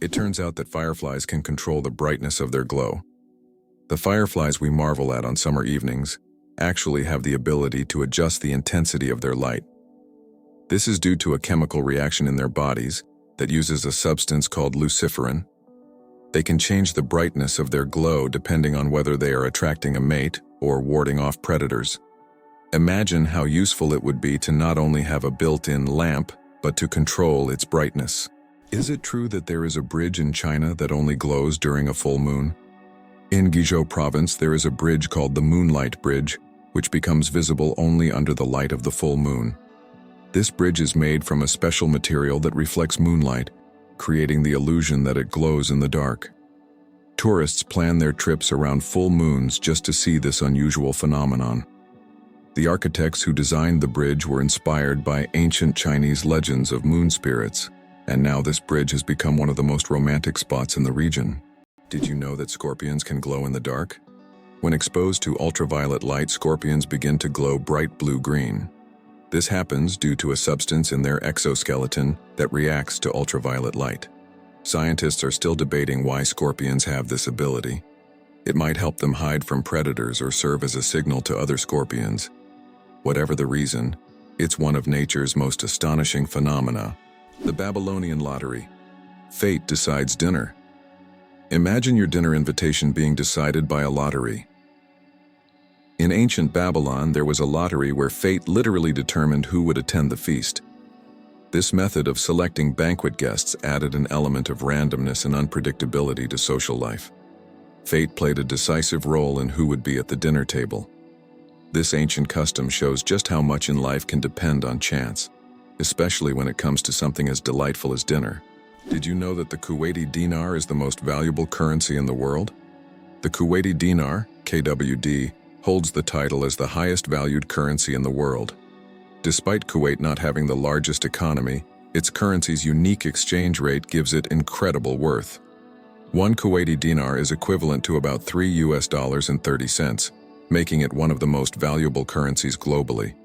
It turns out that fireflies can control the brightness of their glow. The fireflies we marvel at on summer evenings actually have the ability to adjust the intensity of their light. This is due to a chemical reaction in their bodies that uses a substance called luciferin. They can change the brightness of their glow depending on whether they are attracting a mate or warding off predators. Imagine how useful it would be to not only have a built-in lamp, but to control its brightness. Is it true that there is a bridge in China that only glows during a full moon? In Guizhou province, there is a bridge called the Moonlight Bridge, which becomes visible only under the light of the full moon. This bridge is made from a special material that reflects moonlight, creating the illusion that it glows in the dark. Tourists plan their trips around full moons just to see this unusual phenomenon. The architects who designed the bridge were inspired by ancient Chinese legends of moon spirits, and now this bridge has become one of the most romantic spots in the region. Did you know that scorpions can glow in the dark? When exposed to ultraviolet light, scorpions begin to glow bright blue-green. This happens due to a substance in their exoskeleton that reacts to ultraviolet light. Scientists are still debating why scorpions have this ability. It might help them hide from predators or serve as a signal to other scorpions. Whatever the reason, it's one of nature's most astonishing phenomena. The Babylonian lottery. Fate decides dinner. Imagine your dinner invitation being decided by a lottery. In ancient Babylon, there was a lottery where fate literally determined who would attend the feast. This method of selecting banquet guests added an element of randomness and unpredictability to social life. Fate played a decisive role in who would be at the dinner table. This ancient custom shows just how much in life can depend on chance, especially when it comes to something as delightful as dinner. Did you know that the Kuwaiti Dinar is the most valuable currency in the world? The Kuwaiti Dinar, KWD, holds the title as the highest valued currency in the world. Despite Kuwait not having the largest economy, its currency's unique exchange rate gives it incredible worth. One Kuwaiti dinar is equivalent to about $3.30, making it one of the most valuable currencies globally.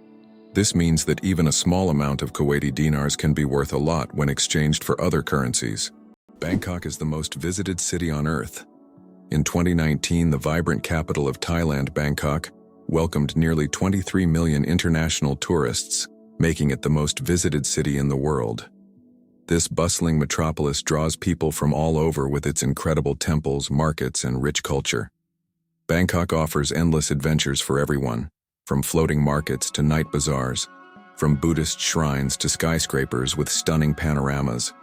This means that even a small amount of Kuwaiti dinars can be worth a lot when exchanged for other currencies. Bangkok is the most visited city on Earth. In 2019, the vibrant capital of Thailand, Bangkok, welcomed nearly 23 million international tourists, making it the most visited city in the world. This bustling metropolis draws people from all over with its incredible temples, markets, and rich culture. Bangkok offers endless adventures for everyone, from floating markets to night bazaars, from Buddhist shrines to skyscrapers with stunning panoramas.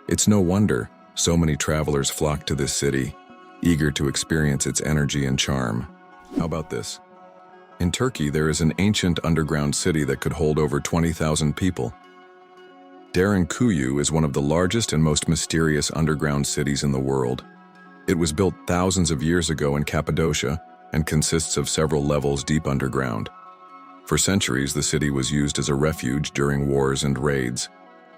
It's no wonder so many travelers flock to this city, eager to experience its energy and charm. How about this? In Turkey, there is an ancient underground city that could hold over 20,000 people. Kuyu is one of the largest and most mysterious underground cities in the world. It was built thousands of years ago in Cappadocia and consists of several levels deep underground. For centuries, the city was used as a refuge during wars and raids.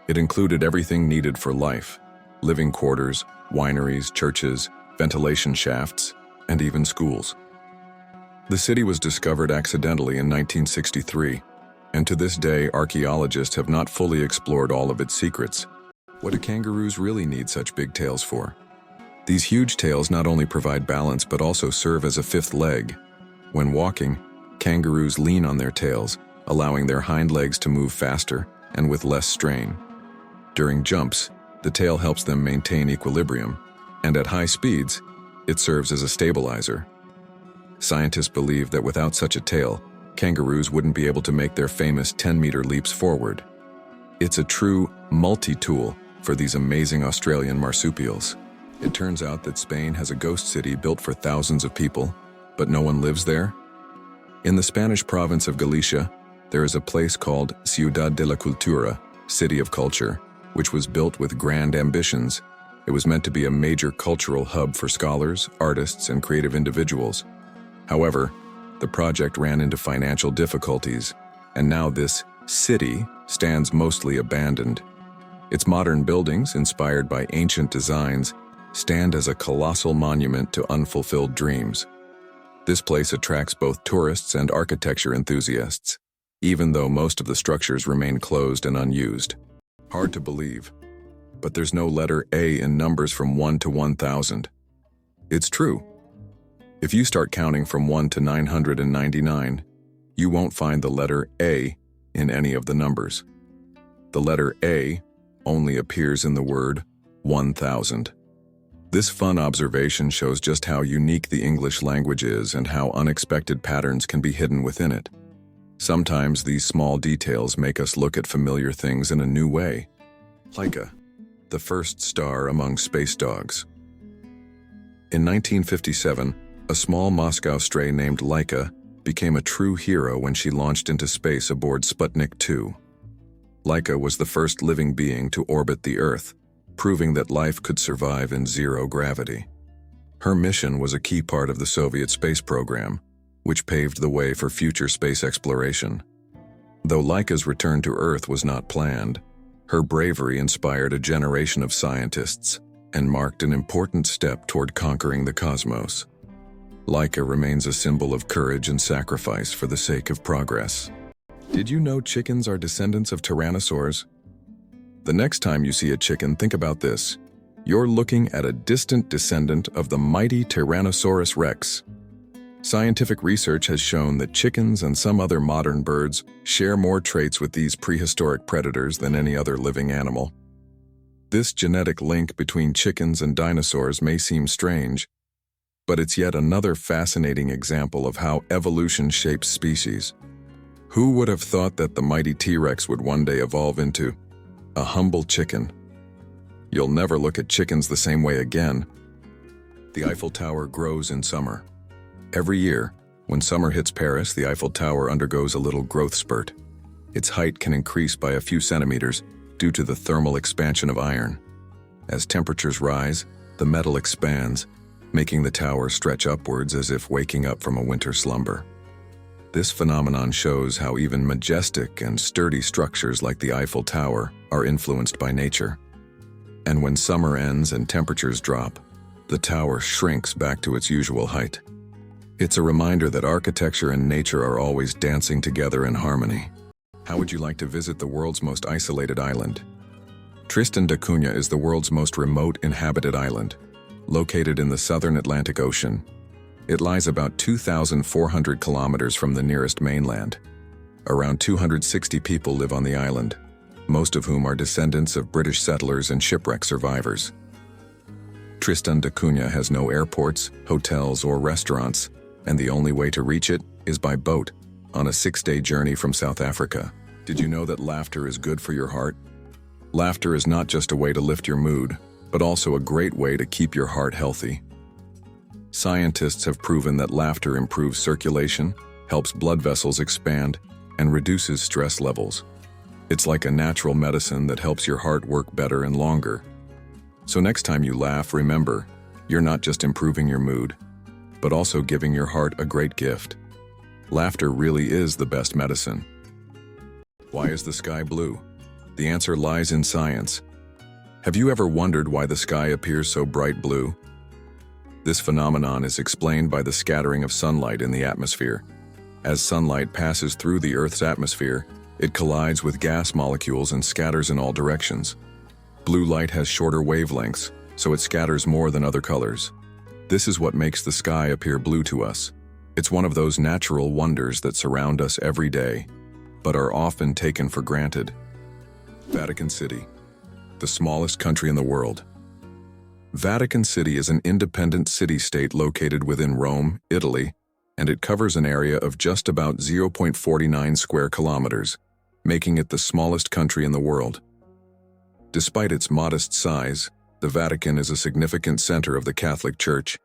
It included everything needed for life: living quarters, wineries, churches, ventilation shafts, and even schools. The city was discovered accidentally in 1963, and to this day, archaeologists have not fully explored all of its secrets. What do kangaroos really need such big tails for? These huge tails not only provide balance but also serve as a fifth leg. When walking, kangaroos lean on their tails, allowing their hind legs to move faster and with less strain. During jumps, the tail helps them maintain equilibrium, and at high speeds, it serves as a stabilizer. Scientists believe that without such a tail, kangaroos wouldn't be able to make their famous 10-meter leaps forward. It's a true multi-tool for these amazing Australian marsupials. It turns out that Spain has a ghost city built for thousands of people, but no one lives there. In the Spanish province of Galicia, there is a place called Ciudad de la Cultura, City of Culture, which was built with grand ambitions. It was meant to be a major cultural hub for scholars, artists, and creative individuals. However, the project ran into financial difficulties, and now this city stands mostly abandoned. Its modern buildings, inspired by ancient designs, stand as a colossal monument to unfulfilled dreams. This place attracts both tourists and architecture enthusiasts, even though most of the structures remain closed and unused. Hard to believe, but there's no letter A in numbers from 1 to 1,000. It's true. If you start counting from 1 to 999, you won't find the letter A in any of the numbers. The letter A only appears in the word 1,000. This fun observation shows just how unique the English language is and how unexpected patterns can be hidden within it. Sometimes these small details make us look at familiar things in a new way. Laika, the first star among space dogs. In 1957, a small Moscow stray named Laika became a true hero when she launched into space aboard Sputnik 2. Laika was the first living being to orbit the Earth, proving that life could survive in zero gravity. Her mission was a key part of the Soviet space program, which paved the way for future space exploration. Though Laika's return to Earth was not planned, her bravery inspired a generation of scientists and marked an important step toward conquering the cosmos. Laika remains a symbol of courage and sacrifice for the sake of progress. Did you know chickens are descendants of tyrannosaurs? The next time you see a chicken, think about this. You're looking at a distant descendant of the mighty Tyrannosaurus rex. Scientific research has shown that chickens and some other modern birds share more traits with these prehistoric predators than any other living animal. This genetic link between chickens and dinosaurs may seem strange, but it's yet another fascinating example of how evolution shapes species. Who would have thought that the mighty T-Rex would one day evolve into a humble chicken? You'll never look at chickens the same way again. The Eiffel Tower grows in summer. Every year, when summer hits Paris, the Eiffel Tower undergoes a little growth spurt. Its height can increase by a few centimeters due to the thermal expansion of iron. As temperatures rise, the metal expands, making the tower stretch upwards as if waking up from a winter slumber. This phenomenon shows how even majestic and sturdy structures like the Eiffel Tower are influenced by nature. And when summer ends and temperatures drop, the tower shrinks back to its usual height. It's a reminder that architecture and nature are always dancing together in harmony. How would you like to visit the world's most isolated island? Tristan da Cunha is the world's most remote inhabited island, located in the southern Atlantic Ocean. It lies about 2,400 kilometers from the nearest mainland. Around 260 people live on the island, most of whom are descendants of British settlers and shipwreck survivors. Tristan da Cunha has no airports, hotels, or restaurants, and the only way to reach it is by boat, on a 6-day journey from South Africa. Did you know that laughter is good for your heart? Laughter is not just a way to lift your mood, but also a great way to keep your heart healthy. Scientists have proven that laughter improves circulation, helps blood vessels expand, and reduces stress levels. It's like a natural medicine that helps your heart work better and longer. So next time you laugh, remember, you're not just improving your mood, but also giving your heart a great gift. Laughter really is the best medicine. Why is the sky blue? The answer lies in science. Have you ever wondered why the sky appears so bright blue? This phenomenon is explained by the scattering of sunlight in the atmosphere. As sunlight passes through the Earth's atmosphere, it collides with gas molecules and scatters in all directions. Blue light has shorter wavelengths, so it scatters more than other colors. This is what makes the sky appear blue to us. It's one of those natural wonders that surround us every day, but are often taken for granted. Vatican City, the smallest country in the world. Vatican City is an independent city-state located within Rome, Italy, and it covers an area of just about 0.49 square kilometers, making it the smallest country in the world. Despite its modest size, the Vatican is a significant center of the Catholic Church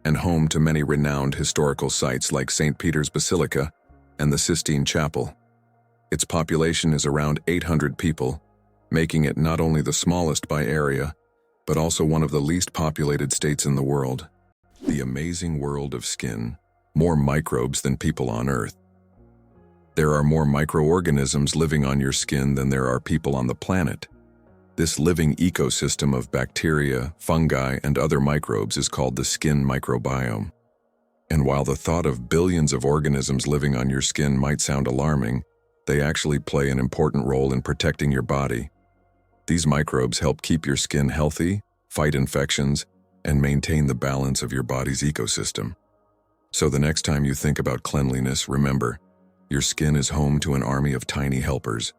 and home to many renowned historical sites like St. Peter's Basilica and the Sistine Chapel. Its population is around 800 people, making it not only the smallest by area, but also one of the least populated states in the world. The amazing world of skin, more microbes than people on Earth. There are more microorganisms living on your skin than there are people on the planet. This living ecosystem of bacteria, fungi, and other microbes is called the skin microbiome. And while the thought of billions of organisms living on your skin might sound alarming, they actually play an important role in protecting your body. These microbes help keep your skin healthy, fight infections, and maintain the balance of your body's ecosystem. So the next time you think about cleanliness, remember, your skin is home to an army of tiny helpers.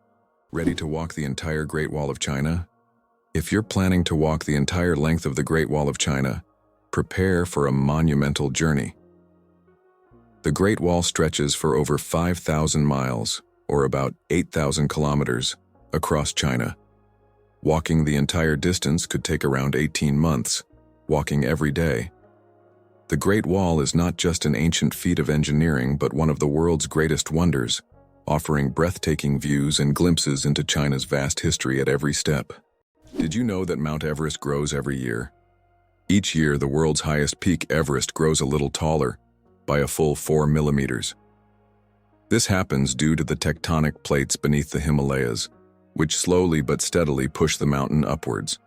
Ready to walk the entire Great Wall of China? If you're planning to walk the entire length of the Great Wall of China, prepare for a monumental journey. The Great Wall stretches for over 5,000 miles, or about 8,000 kilometers, across China. Walking the entire distance could take around 18 months, walking every day. The Great Wall is not just an ancient feat of engineering, but one of the world's greatest wonders, offering breathtaking views and glimpses into China's vast history at every step. Did you know that Mount Everest grows every year? Each year, the world's highest peak, Everest, grows a little taller, by a full 4 millimeters. This happens due to the tectonic plates beneath the Himalayas, which slowly but steadily push the mountain upwards.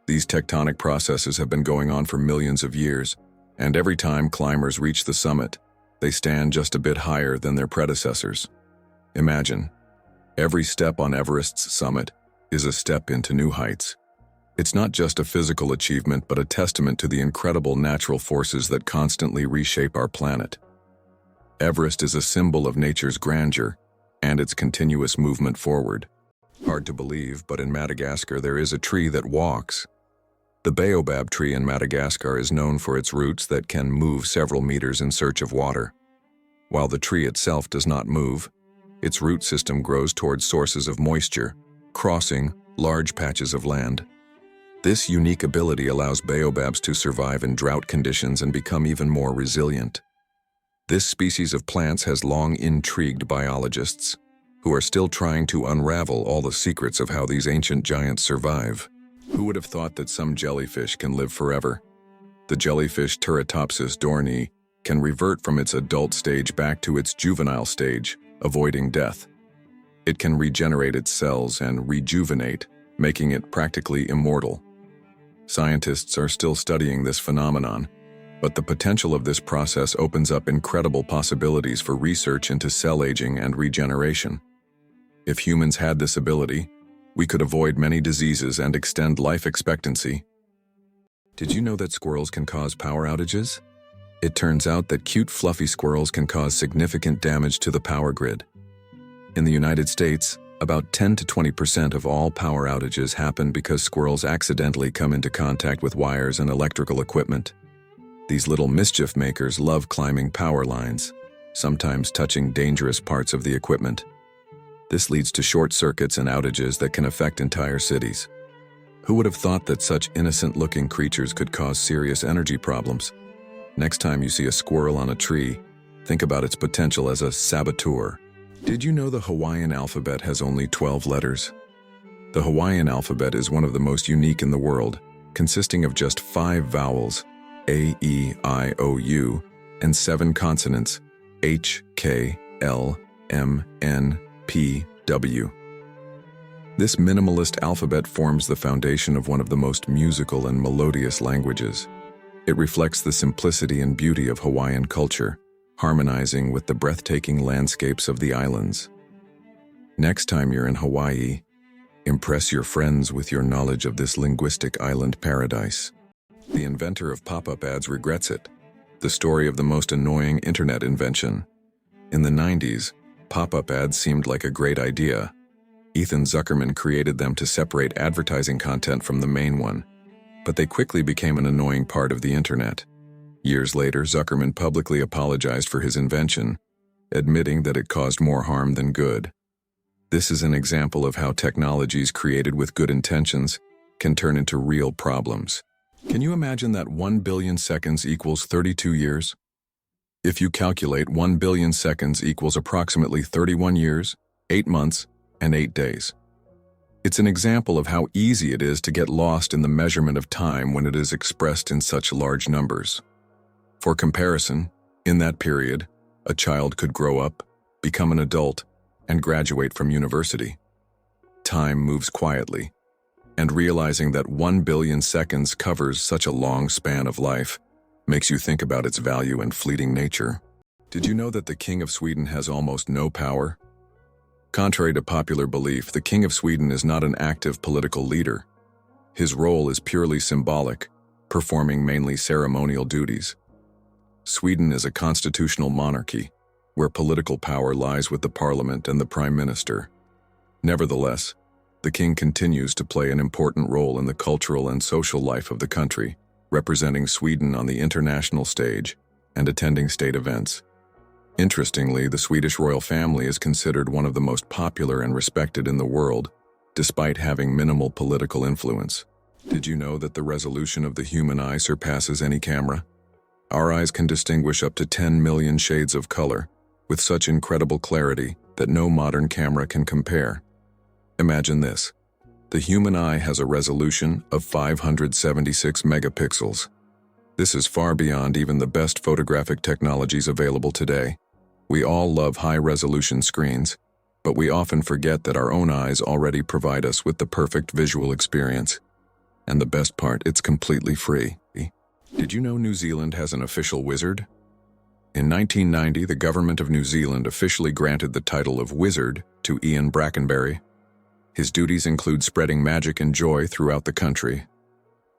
These tectonic processes have been going on for millions of years, and every time climbers reach the summit, they stand just a bit higher than their predecessors. Imagine, every step on Everest's summit is a step into new heights. It's not just a physical achievement, but a testament to the incredible natural forces that constantly reshape our planet. Everest is a symbol of nature's grandeur and its continuous movement forward. Hard to believe, but in Madagascar there is a tree that walks. The baobab tree in Madagascar is known for its roots that can move several meters in search of water. While the tree itself does not move, its root system grows towards sources of moisture, crossing large patches of land. This unique ability allows baobabs to survive in drought conditions and become even more resilient. This species of plants has long intrigued biologists, who are still trying to unravel all the secrets of how these ancient giants survive. Who would have thought that some jellyfish can live forever? The jellyfish Turritopsis dohrnii can revert from its adult stage back to its juvenile stage, avoiding death. It can regenerate its cells and rejuvenate, making it practically immortal. Scientists are still studying this phenomenon, but the potential of this process opens up incredible possibilities for research into cell aging and regeneration. If humans had this ability, we could avoid many diseases and extend life expectancy. Did you know that squirrels can cause power outages? It turns out that cute, fluffy squirrels can cause significant damage to the power grid. In the United States, about 10 to 20% of all power outages happen because squirrels accidentally come into contact with wires and electrical equipment. These little mischief makers love climbing power lines, sometimes touching dangerous parts of the equipment. This leads to short circuits and outages that can affect entire cities. Who would have thought that such innocent-looking creatures could cause serious energy problems? Next time you see a squirrel on a tree, think about its potential as a saboteur. Did you know the Hawaiian alphabet has only 12 letters? The Hawaiian alphabet is one of the most unique in the world, consisting of just 5 vowels, A, E, I, O, U, and 7 consonants, H, K, L, M, N, P, W. This minimalist alphabet forms the foundation of one of the most musical and melodious languages. It reflects the simplicity and beauty of Hawaiian culture, harmonizing with the breathtaking landscapes of the islands. Next time you're in Hawaii, impress your friends with your knowledge of this linguistic island paradise. The inventor of pop-up ads regrets it. The story of the most annoying internet invention. In the 90s, pop-up ads seemed like a great idea. Ethan Zuckerman created them to separate advertising content from the main one, but they quickly became an annoying part of the internet. Years later, Zuckerman publicly apologized for his invention, admitting that it caused more harm than good. This is an example of how technologies created with good intentions can turn into real problems. Can you imagine that 1 billion seconds equals 32 years? If you calculate 1 billion seconds equals approximately 31 years, 8 months, and 8 days. It's an example of how easy it is to get lost in the measurement of time when it is expressed in such large numbers. For comparison, in that period, a child could grow up, become an adult, and graduate from university. Time moves quietly, and realizing that 1 billion seconds covers such a long span of life makes you think about its value and fleeting nature. Did you know that the King of Sweden has almost no power? Contrary to popular belief, the King of Sweden is not an active political leader. His role is purely symbolic, performing mainly ceremonial duties. Sweden is a constitutional monarchy, where political power lies with the parliament and the prime minister. Nevertheless, the king continues to play an important role in the cultural and social life of the country, representing Sweden on the international stage and attending state events. Interestingly, the Swedish royal family is considered one of the most popular and respected in the world, despite having minimal political influence. Did you know that the resolution of the human eye surpasses any camera? Our eyes can distinguish up to 10 million shades of color, with such incredible clarity that no modern camera can compare. Imagine this. The human eye has a resolution of 576 megapixels. This is far beyond even the best photographic technologies available today. We all love high-resolution screens, but we often forget that our own eyes already provide us with the perfect visual experience. And the best part, it's completely free. Did you know New Zealand has an official wizard? In 1990, the government of New Zealand officially granted the title of wizard to Ian Brackenbury. His duties include spreading magic and joy throughout the country.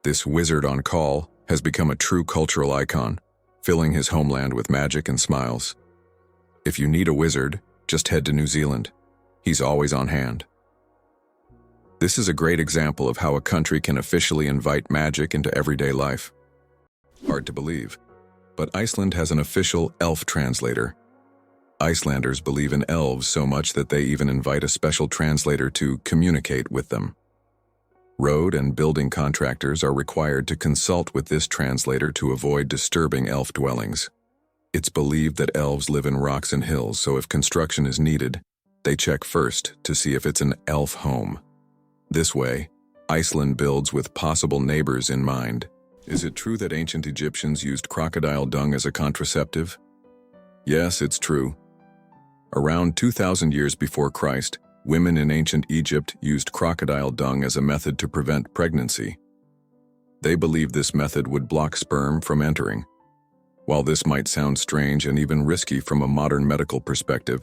This wizard on call has become a true cultural icon, filling his homeland with magic and smiles. If you need a wizard, just head to New Zealand. He's always on hand. This is a great example of how a country can officially invite magic into everyday life. Hard to believe, but Iceland has an official elf translator. Icelanders believe in elves so much that they even invite a special translator to communicate with them. Road and building contractors are required to consult with this translator to avoid disturbing elf dwellings. It's believed that elves live in rocks and hills, so if construction is needed, they check first to see if it's an elf home. This way, Iceland builds with possible neighbors in mind. Is it true that ancient Egyptians used crocodile dung as a contraceptive? Yes, it's true. Around 2,000 years before Christ, women in ancient Egypt used crocodile dung as a method to prevent pregnancy. They believed this method would block sperm from entering. While this might sound strange and even risky from a modern medical perspective,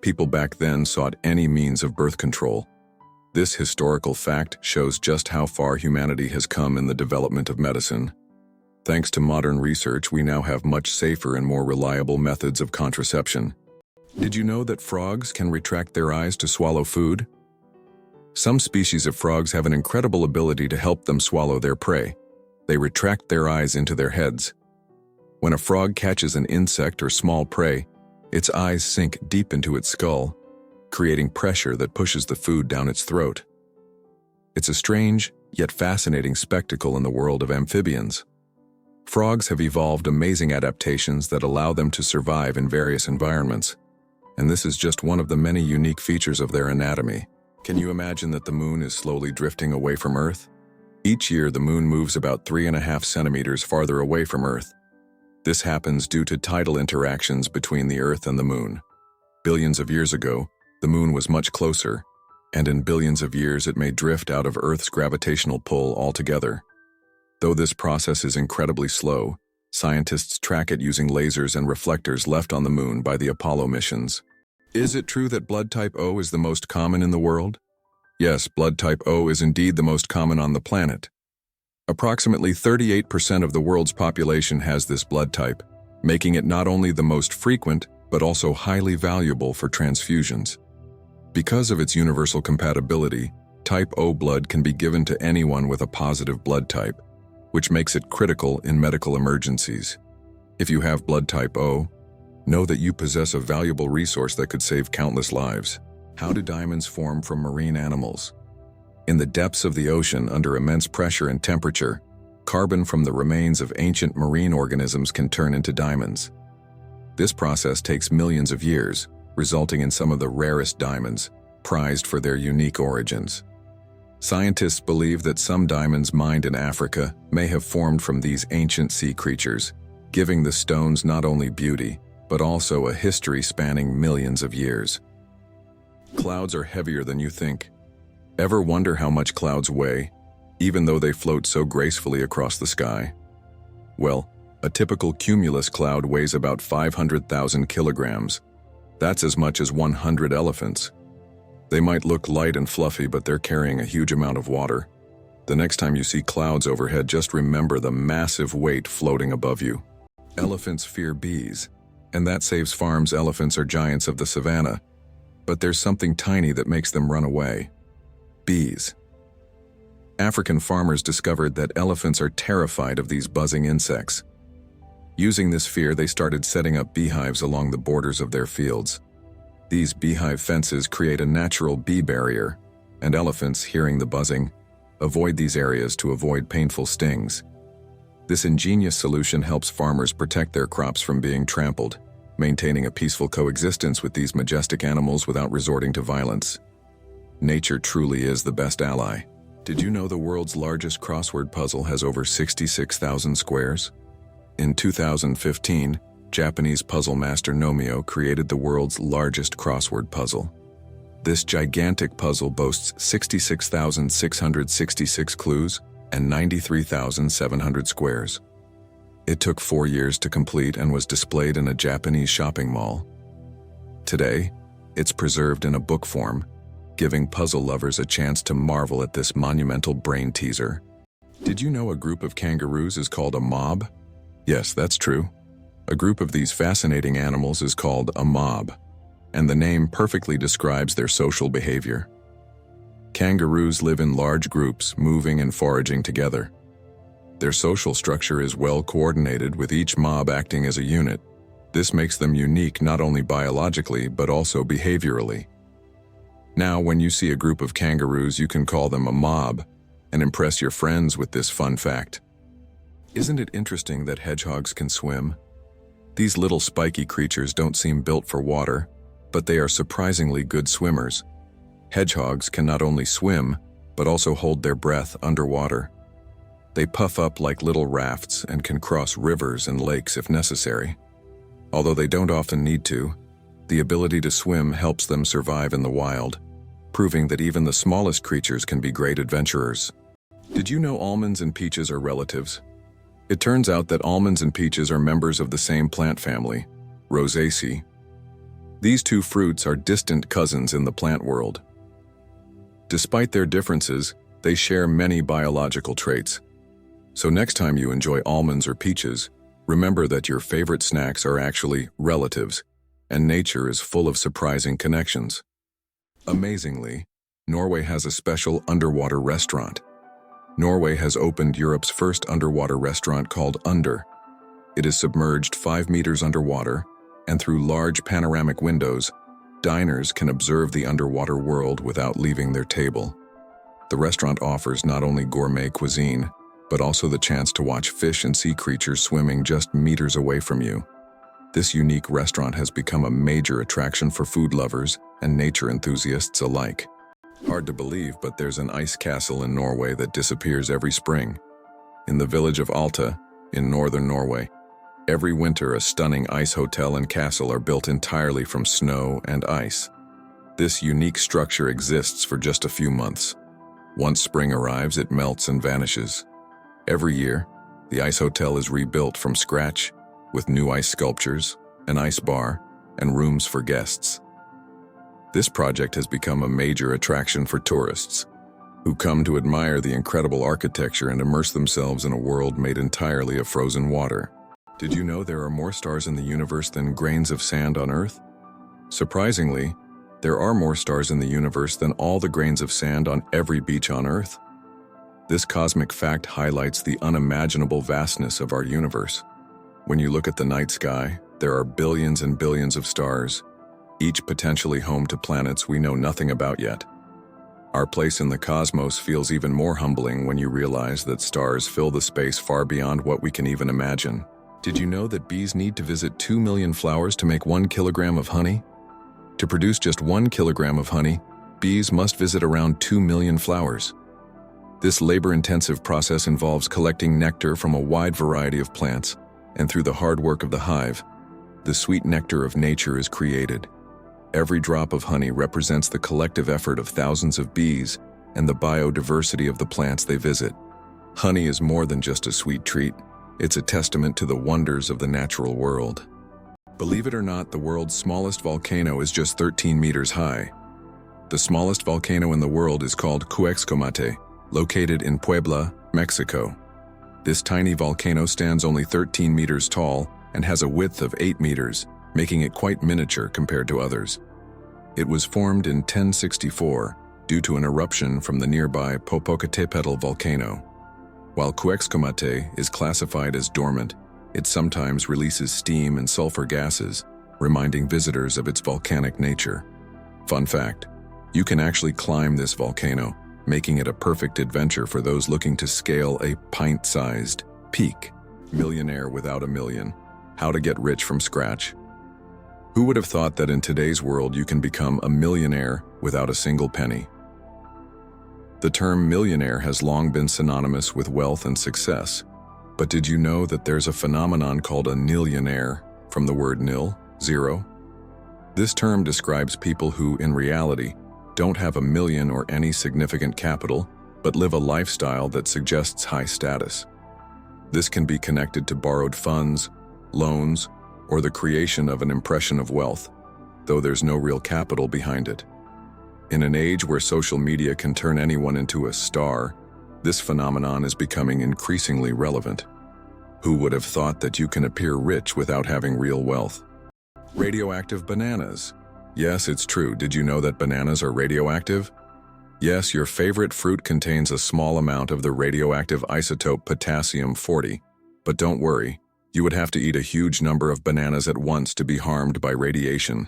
people back then sought any means of birth control. This historical fact shows just how far humanity has come in the development of medicine. Thanks to modern research, we now have much safer and more reliable methods of contraception. Did you know that frogs can retract their eyes to swallow food? Some species of frogs have an incredible ability to help them swallow their prey. They retract their eyes into their heads. When a frog catches an insect or small prey, its eyes sink deep into its skull, creating pressure that pushes the food down its throat. It's a strange, yet fascinating spectacle in the world of amphibians. Frogs have evolved amazing adaptations that allow them to survive in various environments, and this is just one of the many unique features of their anatomy. Can you imagine that the moon is slowly drifting away from Earth? Each year, the moon moves about 3.5 centimeters farther away from Earth. This happens due to tidal interactions between the Earth and the moon. Billions of years ago, the moon was much closer, and in billions of years it may drift out of Earth's gravitational pull altogether. Though this process is incredibly slow, scientists track it using lasers and reflectors left on the moon by the Apollo missions. Is it true that blood type O is the most common in the world? Yes, blood type O is indeed the most common on the planet. Approximately 38% of the world's population has this blood type, making it not only the most frequent, but also highly valuable for transfusions. Because of its universal compatibility, type O blood can be given to anyone with a positive blood type, which makes it critical in medical emergencies. If you have blood type O, know that you possess a valuable resource that could save countless lives. How do diamonds form from marine animals? In the depths of the ocean, under immense pressure and temperature, carbon from the remains of ancient marine organisms can turn into diamonds. This process takes millions of years, resulting in some of the rarest diamonds, prized for their unique origins. Scientists believe that some diamonds mined in Africa may have formed from these ancient sea creatures, giving the stones not only beauty, but also a history spanning millions of years. Clouds are heavier than you think. Ever wonder how much clouds weigh, even though they float so gracefully across the sky? Well, a typical cumulus cloud weighs about 500,000 kilograms. That's as much as 100 elephants. They might look light and fluffy, but they're carrying a huge amount of water. The next time you see clouds overhead, just remember the massive weight floating above you. Elephants fear bees, and that saves farms. Elephants are giants of the savannah, but there's something tiny that makes them run away. Bees. African farmers discovered that elephants are terrified of these buzzing insects. Using this fear, they started setting up beehives along the borders of their fields. These beehive fences create a natural bee barrier, and elephants, hearing the buzzing, avoid these areas to avoid painful stings. This ingenious solution helps farmers protect their crops from being trampled, maintaining a peaceful coexistence with these majestic animals without resorting to violence. Nature truly is the best ally. Did you know the world's largest crossword puzzle has over 66,000 squares? In 2015, Japanese puzzle master Nomio created the world's largest crossword puzzle. This gigantic puzzle boasts 66,666 clues and 93,700 squares. It took 4 years to complete and was displayed in a Japanese shopping mall. Today, it's preserved in a book form, giving puzzle lovers a chance to marvel at this monumental brain teaser. Did you know a group of kangaroos is called a mob? Yes, that's true. A group of these fascinating animals is called a mob, and the name perfectly describes their social behavior. Kangaroos live in large groups, moving and foraging together. Their social structure is well coordinated, with each mob acting as a unit. This makes them unique not only biologically, but also behaviorally. Now, when you see a group of kangaroos, you can call them a mob and impress your friends with this fun fact. Isn't it interesting that hedgehogs can swim? These little spiky creatures don't seem built for water, but they are surprisingly good swimmers. Hedgehogs can not only swim, but also hold their breath underwater. They puff up like little rafts and can cross rivers and lakes if necessary. Although they don't often need to, the ability to swim helps them survive in the wild, proving that even the smallest creatures can be great adventurers. Did you know almonds and peaches are relatives? It turns out that almonds and peaches are members of the same plant family, Rosaceae. These two fruits are distant cousins in the plant world. Despite their differences, they share many biological traits. So next time you enjoy almonds or peaches, remember that your favorite snacks are actually relatives, and nature is full of surprising connections. Amazingly, Norway has a special underwater restaurant. Norway has opened Europe's first underwater restaurant called Under. It is submerged 5 meters underwater, and through large panoramic windows, diners can observe the underwater world without leaving their table. The restaurant offers not only gourmet cuisine, but also the chance to watch fish and sea creatures swimming just meters away from you. This unique restaurant has become a major attraction for food lovers and nature enthusiasts alike. Hard to believe, but there's an ice castle in Norway that disappears every spring. In the village of Alta, in northern Norway, every winter a stunning ice hotel and castle are built entirely from snow and ice. This unique structure exists for just a few months. Once spring arrives, it melts and vanishes. Every year, the ice hotel is rebuilt from scratch, with new ice sculptures, an ice bar, and rooms for guests. This project has become a major attraction for tourists, who come to admire the incredible architecture and immerse themselves in a world made entirely of frozen water. Did you know there are more stars in the universe than grains of sand on Earth? Surprisingly, there are more stars in the universe than all the grains of sand on every beach on Earth. This cosmic fact highlights the unimaginable vastness of our universe. When you look at the night sky, there are billions and billions of stars, each potentially home to planets we know nothing about yet. Our place in the cosmos feels even more humbling when you realize that stars fill the space far beyond what we can even imagine. Did you know that bees need to visit 2 million flowers to make 1 kilogram of honey? To produce just 1 kilogram of honey, bees must visit around 2 million flowers. This labor-intensive process involves collecting nectar from a wide variety of plants, and through the hard work of the hive, the sweet nectar of nature is created. Every drop of honey represents the collective effort of thousands of bees and the biodiversity of the plants they visit. Honey is more than just a sweet treat. It's a testament to the wonders of the natural world. Believe it or not, the world's smallest volcano is just 13 meters high. The smallest volcano in the world is called Cuexcomate, located in Puebla, Mexico. This tiny volcano stands only 13 meters tall and has a width of 8 meters, making it quite miniature compared to others. It was formed in 1064 due to an eruption from the nearby Popocatépetl volcano. While Cuexcomate is classified as dormant, it sometimes releases steam and sulfur gases, reminding visitors of its volcanic nature. Fun fact, you can actually climb this volcano, making it a perfect adventure for those looking to scale a pint-sized peak. Millionaire without a million. How to get rich from scratch. Who would have thought that in today's world you can become a millionaire without a single penny? The term millionaire has long been synonymous with wealth and success. But did you know that there's a phenomenon called a nillionaire, from the word nil, zero? This term describes people who, in reality, don't have a million or any significant capital, but live a lifestyle that suggests high status. This can be connected to borrowed funds, loans, or the creation of an impression of wealth, though there's no real capital behind it. In an age where social media can turn anyone into a star, this phenomenon is becoming increasingly relevant. Who would have thought that you can appear rich without having real wealth? Radioactive bananas. Yes, it's true. Did you know that bananas are radioactive? Yes, your favorite fruit contains a small amount of the radioactive isotope potassium-40. But don't worry, you would have to eat a huge number of bananas at once to be harmed by radiation.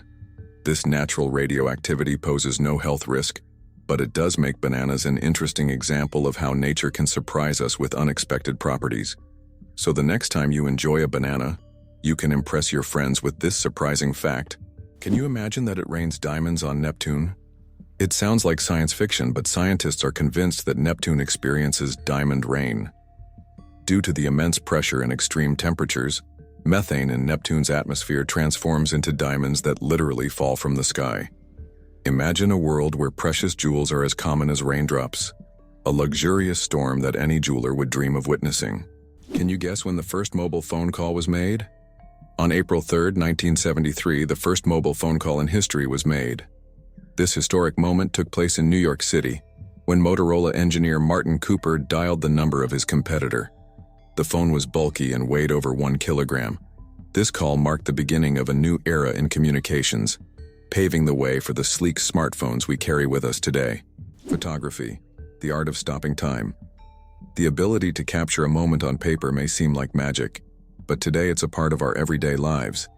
This natural radioactivity poses no health risk, but it does make bananas an interesting example of how nature can surprise us with unexpected properties. So the next time you enjoy a banana, you can impress your friends with this surprising fact. Can you imagine that it rains diamonds on Neptune? It sounds like science fiction, but scientists are convinced that Neptune experiences diamond rain. Due to the immense pressure and extreme temperatures, methane in Neptune's atmosphere transforms into diamonds that literally fall from the sky. Imagine a world where precious jewels are as common as raindrops, a luxurious storm that any jeweler would dream of witnessing. Can you guess when the first mobile phone call was made? On April 3, 1973, the first mobile phone call in history was made. This historic moment took place in New York City, when Motorola engineer Martin Cooper dialed the number of his competitor. The phone was bulky and weighed over 1 kilogram. This call marked the beginning of a new era in communications, paving the way for the sleek smartphones we carry with us today. Photography, the art of stopping time. The ability to capture a moment on paper may seem like magic, but today it's a part of our everyday lives.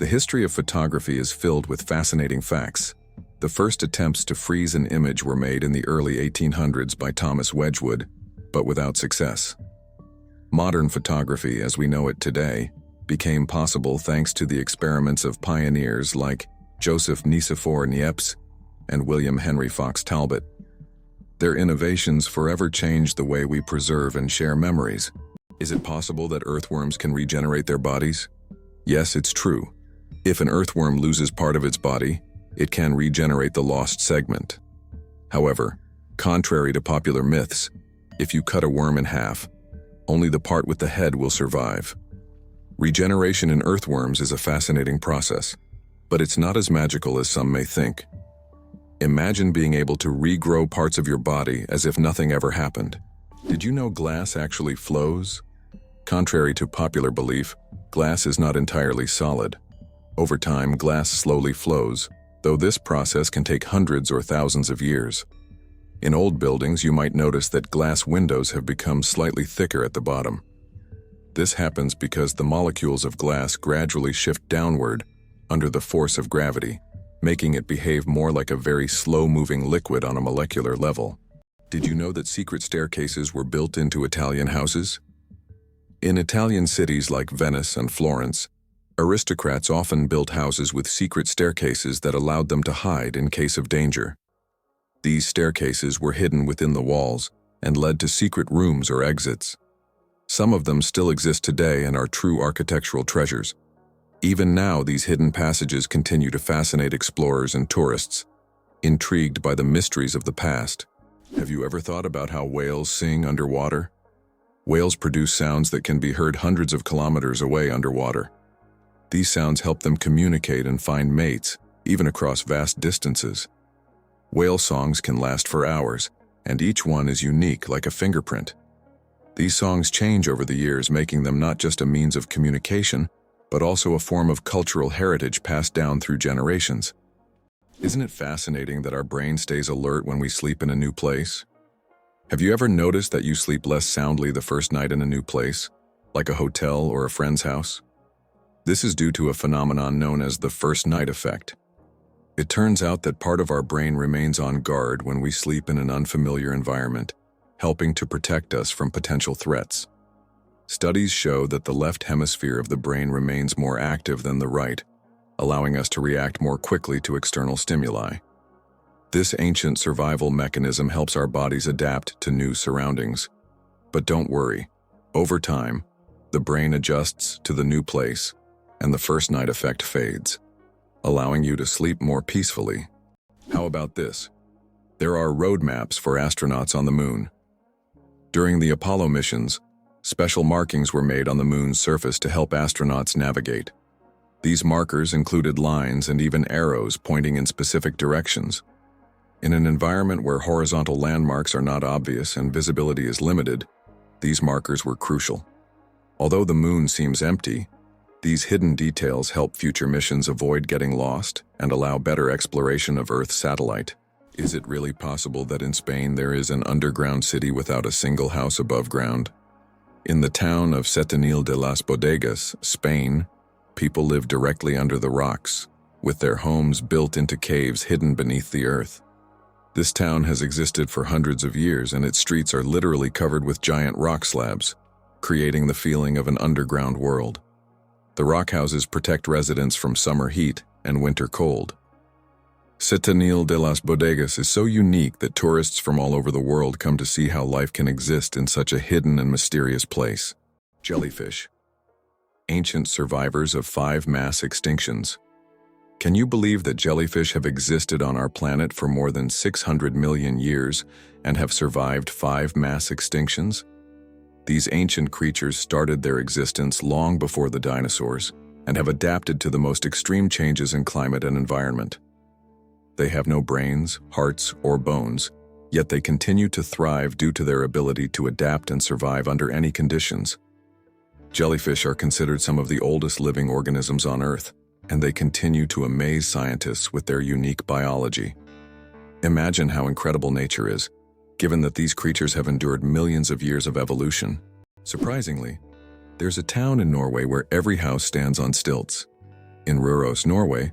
The history of photography is filled with fascinating facts. The first attempts to freeze an image were made in the early 1800s by Thomas Wedgwood, but without success. Modern photography, as we know it today, became possible thanks to the experiments of pioneers like Joseph Nicephore Niepce and William Henry Fox Talbot. Their innovations forever changed the way we preserve and share memories. Is it possible that earthworms can regenerate their bodies? Yes, it's true. If an earthworm loses part of its body, it can regenerate the lost segment. However, contrary to popular myths, if you cut a worm in half, only the part with the head will survive. Regeneration in earthworms is a fascinating process, but it's not as magical as some may think. Imagine being able to regrow parts of your body as if nothing ever happened. Did you know glass actually flows? Contrary to popular belief, glass is not entirely solid. Over time, glass slowly flows, though this process can take hundreds or thousands of years. In old buildings, you might notice that glass windows have become slightly thicker at the bottom. This happens because the molecules of glass gradually shift downward under the force of gravity, making it behave more like a very slow-moving liquid on a molecular level. Did you know that secret staircases were built into Italian houses? In Italian cities like Venice and Florence, aristocrats often built houses with secret staircases that allowed them to hide in case of danger. These staircases were hidden within the walls and led to secret rooms or exits. Some of them still exist today and are true architectural treasures. Even now, these hidden passages continue to fascinate explorers and tourists, intrigued by the mysteries of the past. Have you ever thought about how whales sing underwater? Whales produce sounds that can be heard hundreds of kilometers away underwater. These sounds help them communicate and find mates, even across vast distances. Whale songs can last for hours, and each one is unique like a fingerprint. These songs change over the years, making them not just a means of communication, but also a form of cultural heritage passed down through generations. Isn't it fascinating that our brain stays alert when we sleep in a new place? Have you ever noticed that you sleep less soundly the first night in a new place, like a hotel or a friend's house? This is due to a phenomenon known as the first night effect. It turns out that part of our brain remains on guard when we sleep in an unfamiliar environment, helping to protect us from potential threats. Studies show that the left hemisphere of the brain remains more active than the right, allowing us to react more quickly to external stimuli. This ancient survival mechanism helps our bodies adapt to new surroundings. But don't worry, over time, the brain adjusts to the new place, and the first night effect fades, allowing you to sleep more peacefully. How about this? There are road maps for astronauts on the moon. During the Apollo missions, special markings were made on the moon's surface to help astronauts navigate. These markers included lines and even arrows pointing in specific directions. In an environment where horizontal landmarks are not obvious and visibility is limited, these markers were crucial. Although the moon seems empty, these hidden details help future missions avoid getting lost and allow better exploration of Earth's satellite. Is it really possible that in Spain there is an underground city without a single house above ground? In the town of Setenil de las Bodegas, Spain, people live directly under the rocks, with their homes built into caves hidden beneath the earth. This town has existed for hundreds of years, and its streets are literally covered with giant rock slabs, creating the feeling of an underground world. The rock houses protect residents from summer heat and winter cold. Setenil de las Bodegas is so unique that tourists from all over the world come to see how life can exist in such a hidden and mysterious place. Jellyfish. Ancient survivors of 5 mass extinctions. Can you believe that jellyfish have existed on our planet for more than 600 million years and have survived 5 mass extinctions? These ancient creatures started their existence long before the dinosaurs and have adapted to the most extreme changes in climate and environment. They have no brains, hearts, or bones, yet they continue to thrive due to their ability to adapt and survive under any conditions. Jellyfish are considered some of the oldest living organisms on Earth, and they continue to amaze scientists with their unique biology. Imagine how incredible nature is, given that these creatures have endured millions of years of evolution. Surprisingly, there's a town in Norway where every house stands on stilts. In Røros, Norway,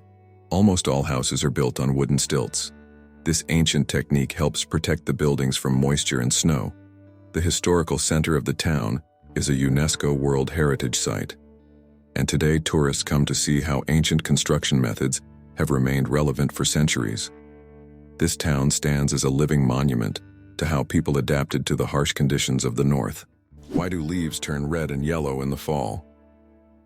almost all houses are built on wooden stilts. This ancient technique helps protect the buildings from moisture and snow. The historical center of the town is a UNESCO World Heritage Site, and today tourists come to see how ancient construction methods have remained relevant for centuries. This town stands as a living monument to how people adapted to the harsh conditions of the north. Why do leaves turn red and yellow in the fall?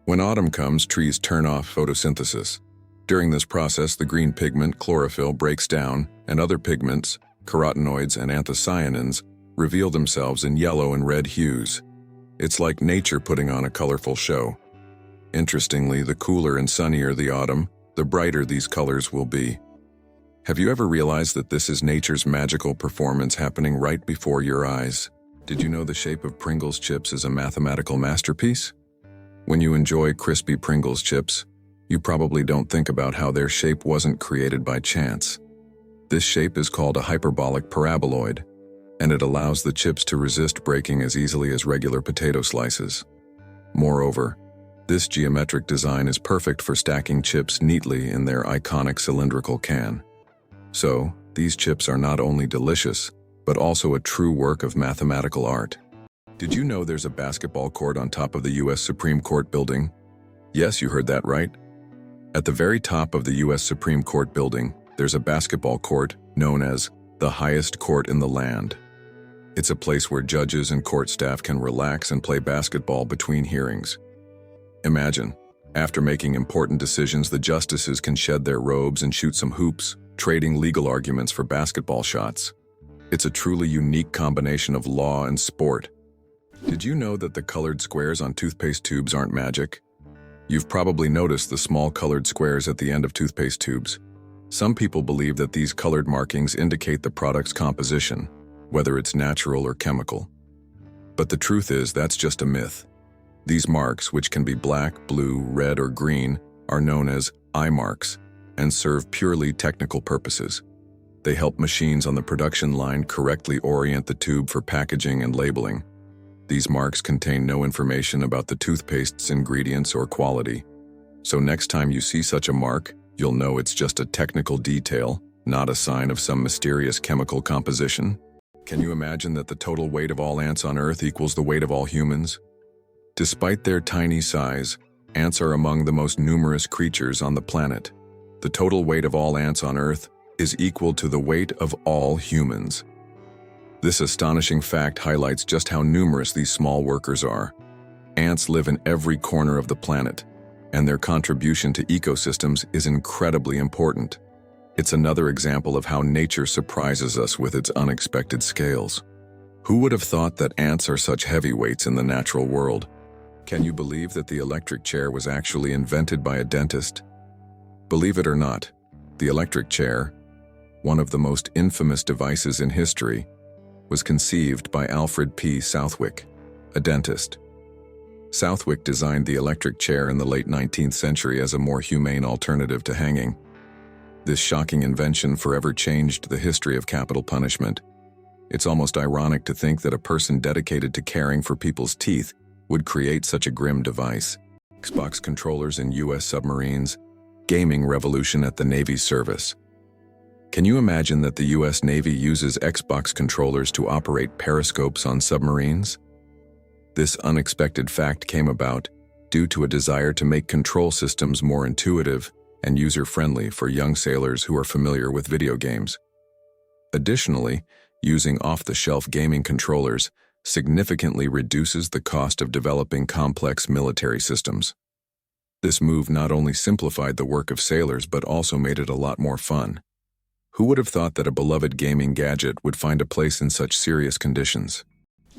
When autumn comes, trees turn off photosynthesis. During this process, the green pigment, chlorophyll, breaks down, and other pigments, carotenoids and anthocyanins, reveal themselves in yellow and red hues. It's like nature putting on a colorful show. Interestingly, the cooler and sunnier the autumn, the brighter these colors will be. Have you ever realized that this is nature's magical performance happening right before your eyes? Did you know the shape of Pringles chips is a mathematical masterpiece? When you enjoy crispy Pringles chips, you probably don't think about how their shape wasn't created by chance. This shape is called a hyperbolic paraboloid, and it allows the chips to resist breaking as easily as regular potato slices. Moreover, this geometric design is perfect for stacking chips neatly in their iconic cylindrical can. So, these chips are not only delicious, but also a true work of mathematical art. Did you know there's a basketball court on top of the U.S. Supreme Court building? Yes, you heard that right. At the very top of the U.S. Supreme Court building, there's a basketball court known as the highest court in the land. It's a place where judges and court staff can relax and play basketball between hearings. Imagine, after making important decisions, the justices can shed their robes and shoot some hoops, trading legal arguments for basketball shots. It's a truly unique combination of law and sport. Did you know that the colored squares on toothpaste tubes aren't magic? You've probably noticed the small colored squares at the end of toothpaste tubes. Some people believe that these colored markings indicate the product's composition, whether it's natural or chemical. But the truth is that's just a myth. These marks, which can be black, blue, red, or green, are known as eye marks and serve purely technical purposes. They help machines on the production line correctly orient the tube for packaging and labeling. These marks contain no information about the toothpaste's ingredients or quality. So next time you see such a mark, you'll know it's just a technical detail, not a sign of some mysterious chemical composition. Can you imagine that the total weight of all ants on Earth equals the weight of all humans? Despite their tiny size, ants are among the most numerous creatures on the planet. The total weight of all ants on Earth is equal to the weight of all humans. This astonishing fact highlights just how numerous these small workers are. Ants live in every corner of the planet, and their contribution to ecosystems is incredibly important. It's another example of how nature surprises us with its unexpected scales. Who would have thought that ants are such heavyweights in the natural world? Can you believe that the electric chair was actually invented by a dentist? Believe it or not, the electric chair, one of the most infamous devices in history, was conceived by Alfred P. Southwick, a dentist. Southwick designed the electric chair in the late 19th century as a more humane alternative to hanging. This shocking invention forever changed the history of capital punishment. It's almost ironic to think that a person dedicated to caring for people's teeth would create such a grim device. Xbox controllers in U.S. submarines, gaming revolution at the Navy's service. Can you imagine that the U.S. Navy uses Xbox controllers to operate periscopes on submarines? This unexpected fact came about due to a desire to make control systems more intuitive and user-friendly for young sailors who are familiar with video games. Additionally, using off-the-shelf gaming controllers significantly reduces the cost of developing complex military systems. This move not only simplified the work of sailors but also made it a lot more fun. Who would have thought that a beloved gaming gadget would find a place in such serious conditions?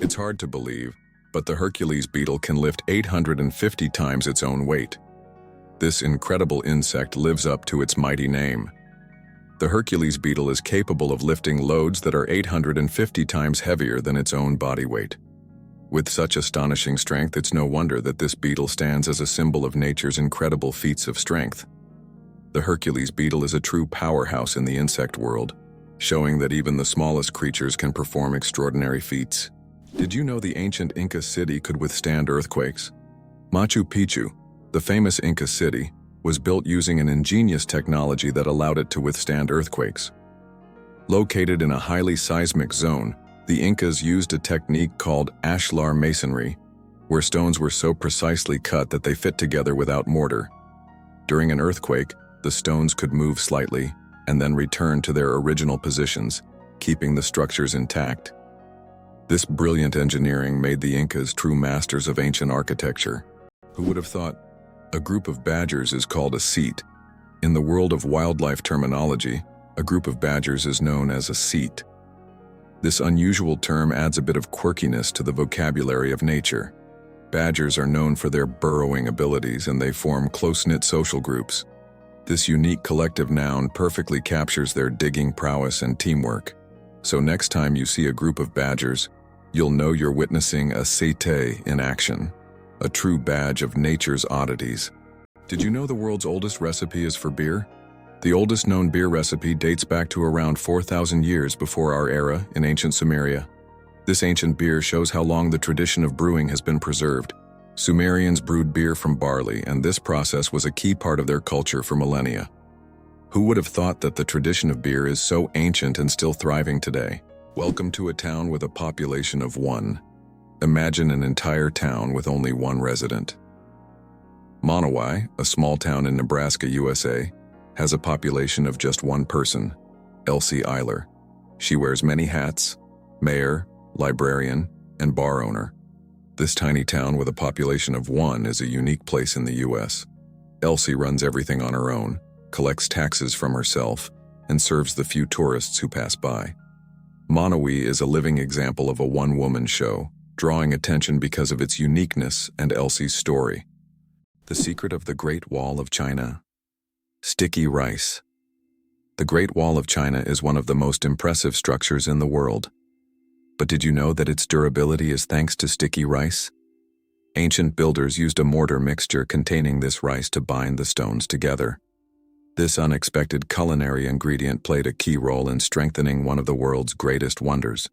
It's hard to believe, but the Hercules beetle can lift 850 times its own weight. This incredible insect lives up to its mighty name. The Hercules beetle is capable of lifting loads that are 850 times heavier than its own body weight. With such astonishing strength, it's no wonder that this beetle stands as a symbol of nature's incredible feats of strength. The Hercules beetle is a true powerhouse in the insect world, showing that even the smallest creatures can perform extraordinary feats. Did you know the ancient Inca city could withstand earthquakes? Machu Picchu, the famous Inca city, was built using an ingenious technology that allowed it to withstand earthquakes. Located in a highly seismic zone, the Incas used a technique called ashlar masonry, where stones were so precisely cut that they fit together without mortar. During an earthquake, the stones could move slightly and then return to their original positions, keeping the structures intact. This brilliant engineering made the Incas true masters of ancient architecture. Who would have thought? A group of badgers is called a seat. In the world of wildlife terminology, a group of badgers is known as a seat. This unusual term adds a bit of quirkiness to the vocabulary of nature. Badgers are known for their burrowing abilities, and they form close-knit social groups. This unique collective noun perfectly captures their digging prowess and teamwork. So next time you see a group of badgers, you'll know you're witnessing a sete in action, a true badge of nature's oddities. Did you know the world's oldest recipe is for beer? The oldest known beer recipe dates back to around 4,000 years before our era in ancient Sumeria. This ancient beer shows how long the tradition of brewing has been preserved. Sumerians brewed beer from barley, and this process was a key part of their culture for millennia. Who would have thought that the tradition of beer is so ancient and still thriving today? Welcome to a town with a population of 1. Imagine an entire town with only 1 resident. Monowai, a small town in Nebraska, USA, has a population of just 1 person, Elsie Eiler. She wears many hats: mayor, librarian, and bar owner. This tiny town with a population of 1 is a unique place in the US. Elsie runs everything on her own, collects taxes from herself, and serves the few tourists who pass by. Monowai is a living example of a one-woman show, drawing attention because of its uniqueness and Elsie's story. The secret of the Great Wall of China. Sticky rice. The Great Wall of China is one of the most impressive structures in the world. But did you know that its durability is thanks to sticky rice? Ancient builders used a mortar mixture containing this rice to bind the stones together. This unexpected culinary ingredient played a key role in strengthening one of the world's greatest wonders.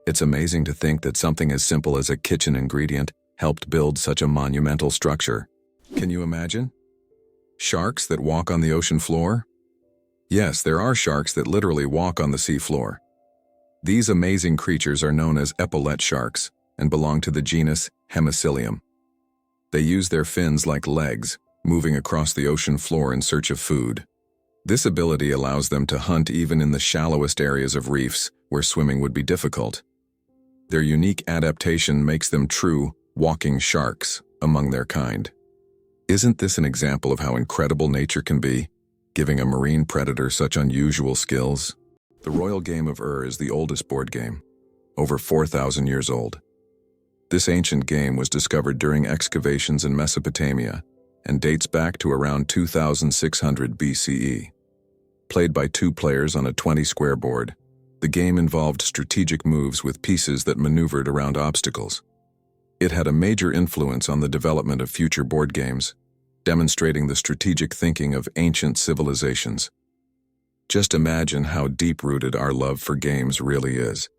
It's amazing to think that something as simple as a kitchen ingredient helped build such a monumental structure. Can you imagine? Sharks that walk on the ocean floor? Yes, there are sharks that literally walk on the sea floor. These amazing creatures are known as epaulette sharks and belong to the genus Hemicillium. They use their fins like legs, moving across the ocean floor in search of food. This ability allows them to hunt even in the shallowest areas of reefs where swimming would be difficult. Their unique adaptation makes them true walking sharks among their kind. Isn't this an example of how incredible nature can be, giving a marine predator such unusual skills? The royal game of is the oldest board game, over 4,000 years old. This ancient game was discovered during excavations in Mesopotamia and dates back to around 2600 BCE. Played by two players on a 20-square board, the game involved strategic moves with pieces that maneuvered around obstacles. It had a major influence on the development of future board games, demonstrating the strategic thinking of ancient civilizations. Just imagine how deep-rooted our love for games really is.